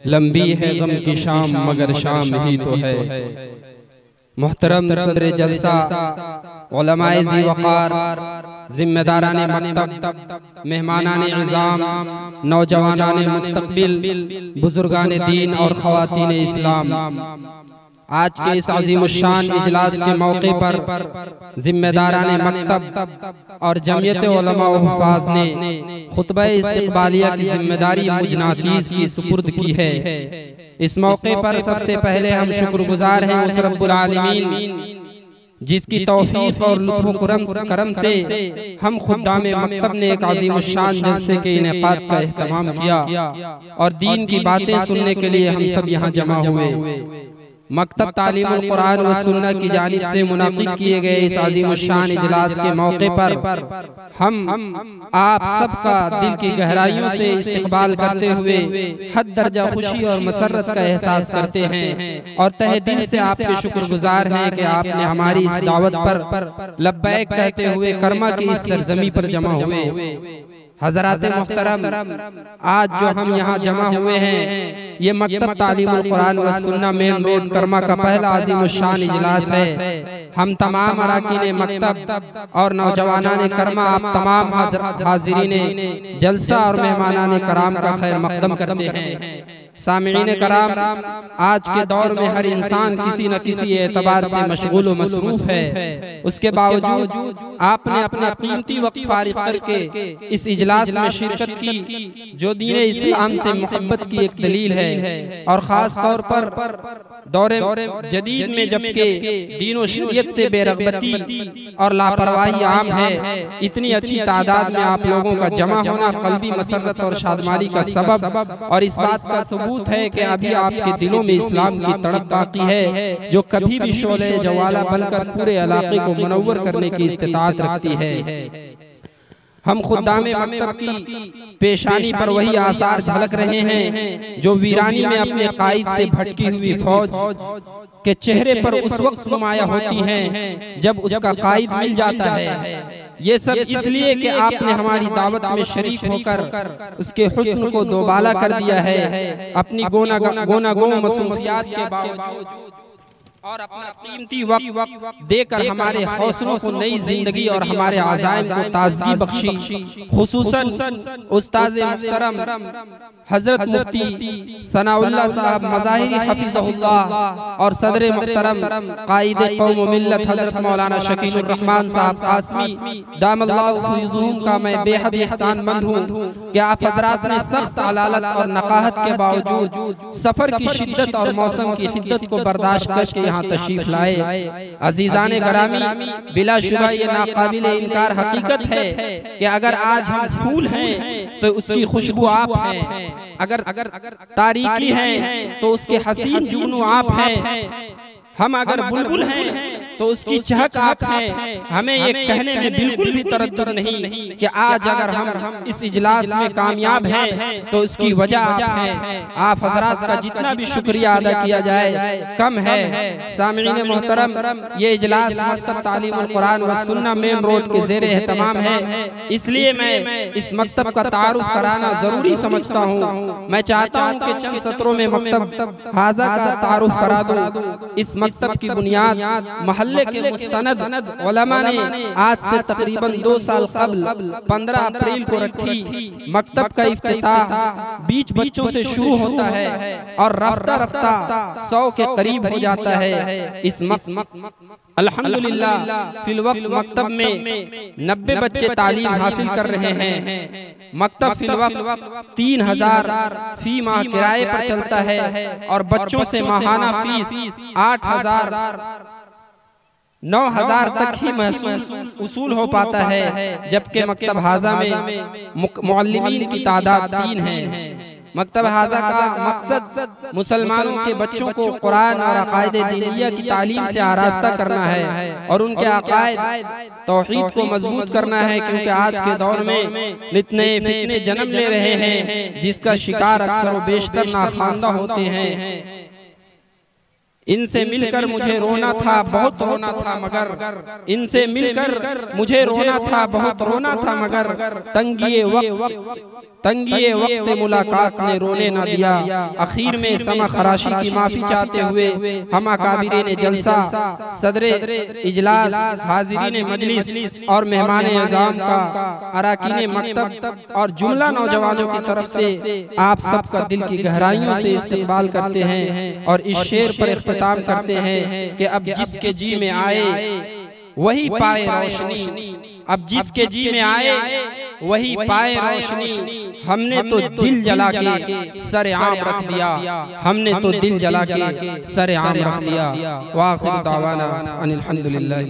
लंबी है गम की शाम मगर शाम ही तो है। मुहतरम सदर जलसा, उलमाए ज़ी वक़ार, जिम्मेदाराने मकतब, मेहमानाने इज़ाम, नौजवानाने मुस्तक़बिल, बुजुर्गाने दीन और ख़वातीने इस्लाम, आज के इस अज़ीमुश्शान इजलास के मौके पर जिम्मेदाराने मकतब और जमीयत उलमा व हुफ़ाज़ ने खुतबा इस्तिक़बालिया की जिम्मेदारी मुझ नाचीज़ की सुपुर्द की है। इस मौके पर सबसे पहले हम शुक्रगुजार हैं उस रब्बुल आलमीन जिसकी तौफीक और लुत्फ़ करम से हम खुद्दाम मकतब ने एक अज़ीमुश्शान जलसे के इनेकाद का एहतमाम किया और दीन की बातें सुनने के लिए हम सब यहाँ जमा हुए। मकतब तालीमुल कुरान व सुन्नह की जानिब से मुनाक़िद किए गए इस अज़ीमुश्शान इजलास के मौके पर हम आप सबका दिल की गहराइयों से इस्तक़बाल करते हुए हद दर्जा खुशी और मसरत का एहसास करते हैं और तहे दिल से आपके शुक्रगुजार हैं कि आपने हमारी इस दावत पर लब्बैक कहते हुए कर्मा की इस सरजमी पर जमा हुए। हज़रात मुहतरम, आज जो हम यहाँ जमा हुए हैं ये मकतब तालीमुल कुरान व सुन्नह मेन रोड कर्मा का पहला अज़ीमुश्शान इजलास है। हम तमाम अराकीने मकतब और नौजवानाने कर्मा, आप तमाम हाज़िरीने जलसा और मेहमानाने कराम का खैर मकदम करते हैं। सामिईन कराम, आज के दौर में हर इंसान किसी न किसी एतबार से मशगूल व मसरूफ है। उसके बावजूद आपने अपना कीमती वक्त फारिग करके इस इजलास में शिरकत की, जो दीन इस्लाम से मोहब्बत की एक दलील है और ख़ास तौर पर दौरे जदीद में जबकि दीन व शरीयत से बेरग़बती और लापरवाही आम है, इतनी अच्छी तादाद में आप लोगों का जमा होना क़ल्बी मसरत और शादमानी का सबब और इस बात का सबूत है कि अभी आपके दिलों में इस्लाम की तड़प बाकी है, जो कभी भी शोले जवाला बनकर पूरे इलाके को मुनव्वर करने की इस्तिताअत रखती है। हम खुद्दाम मकतब की पेशानी पर वही आसार झलक रहे हैं जो वीरानी में अपने कायद से भटकी हुई फौज के चेहरे पर उस वक्त नुमाया होती हैं जब उसका कायद मिल जाता है। ये सब इसलिए कि आपने हमारी दावत में शरीक होकर उसके हुस्न को दोबाला कर दिया है। अपनी गोना मसूमियात के बावजूद और अपना कीमती वक्त देकर हमारे हौसलों को नई जिंदगी और हमारे आज़ाइम को ताज़गी बख्शी। खुसूसन उस्ताद मुहतरम हजरत मुफ्ती सनाउल्लाह साहब मज़ाहिरी हफिज़हुल्लाह और सदर मुहतरम कायदे कौम व मिल्लत हजरत मौलाना शकीलुर रहमान साहब कासमी दामल्लाहु फ़ैज़ुहुम का मैं बेहद एहसानमंद हूँ कि आप हजरात ने सख्त अलालत और नकाहत के बावजूद सफ़र की शिद्दत और मौसम की हिद्दत को बर्दाश्त करके यहाँ तशरीफ लाए। अजीज़ाने गरामी, बिलाशुबा ये नाकाबिल इनकार हकीकत है कि अगर आज हम फूल हैं तो उसकी खुशबू आप हैं, अगर तारीकी हैं तो उसके हसीन जुगनू आप हैं, हम अगर बुलबुल हैं तो उसकी चहक आप हैं। हमें ये कहने में बिल्कुल भी तरद्दुद नहीं कि आज अगर हम इस इजलास में कामयाब हैं तो उसकी वजह आप हैं। आप हजरात का जितना भी शुक्रिया अदा किया जाए कम है। सामिईन मोहतरम, ये इजलास मकतब तालीमुल कुरान व सुन्नह मेन रोड के ज़ेरे एहतमाम है, इसलिए मैं इस मकतब का तारुफ कराना जरूरी समझता हूँ। मैं चाहता हूँ कि चंद सत्रों में मकतब हाजा का तारुफ करा दूँ। इस मकतब की बुनियाद महल्ले के मुस्तनद उलमा ने आज से तकरीबन 2 साल कबल 15 अप्रैल को रखी। मकतब का इफ्तिताह 20 बच्चों से शुरू होता है और रफ्ता रफ्ता 100 के करीब हो जाता है। इस अल्हम्दुलिल्लाह फिल वक्त मकतब में 90 बच्चे तालीम हासिल कर रहे हैं। मकतब फिल वक्त 3000 फी माह किराए पर चलता है और बच्चों से माहाना फीस 8000 9000 तक ही महसूल उसूल हो पाता है, जबकि मकतब हाजा में मुअल्लिमीन की तादाद 3 है। मकतब हाजा का मकसद मुसलमानों के बच्चों को कुरान और अकायदे दीनिया की तालीम से आरास्ता करना है और उनके अकायद तौहीद को मजबूत करना है, क्योंकि आज के दौर में नित्य फितने जन्म ले रहे हैं जिसका शिकार अक्सर व बेशतर नाखानदा होते हैं। इनसे मिलकर मुझे रोना था, बहुत रोना था, मगर इनसे मिलकर मुझे रोना था, बहुत रोना था, मगर तंगिए वक्त मुलाकात ने रोने न दिया। आखिर में समा खराशी की माफी चाहते हुए हम अकाबिरीन जलसा, सदरे इजलास, हाजिरीन मजलिस और मेहमान एज़ाम का, अराकीन मकतब और जुमला नौजवानों की तरफ से आप सबका दिल की गहराइयों से इस्तकबाल करते हैं और इस शेर पर इख्तिताम करते हैं कि अब जिसके जी में आए वही पाए रोशनी, अब जिसके जी में आए वही पाए रोशनी। हमने तो दिल जला के सरे आम रख दिया, हमने तो दिल जला के सरे आम रख दिया। वाखिर दावाना अनिल हम्दुलिल्लाह।